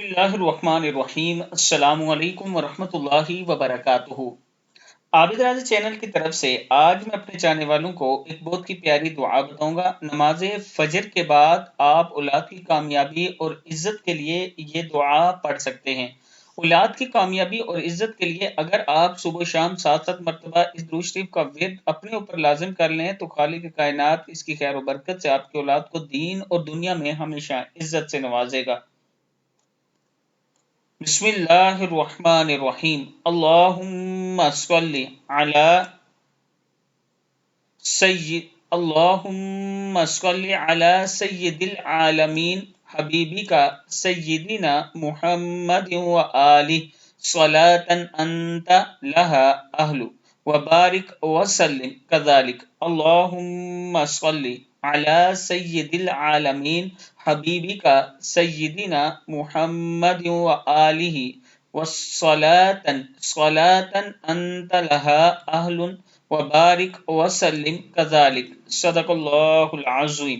بسم اللہ الرحمن الرحیم۔ السلام علیکم ورحمۃ اللہ وبرکاتہ۔ عابد راضی چینل کی طرف سے آج میں اپنے چاہنے والوں کو ایک بہت کی پیاری دعا بتاؤں گا۔ نماز فجر کے بعد آپ اولاد کی کامیابی اور عزت کے لیے یہ دعا پڑھ سکتے ہیں۔ اولاد کی کامیابی اور عزت کے لیے اگر آپ صبح و شام 7 مرتبہ اس درود شریف کا ورد اپنے اوپر لازم کر لیں تو خالق کائنات اس کی خیر و برکت سے آپ کی اولاد کو دین اور دنیا میں ہمیشہ عزت سے نوازے گا۔ بسم اللہ الرحمن الرحیم۔ اللہم صلی علی سید اللہم صلی علی سید العالمین حبیبی کا سیدنا محمد و آلہ صلاۃ انت لہا اہل وبارک وسلم کذالک اللہم صلی علی سید العالمین حبیبی کا سیدنا محمد و آلہ صلاۃ انت لہا اہل وبارک وسلم کذالک۔ صدق اللہ العظیم۔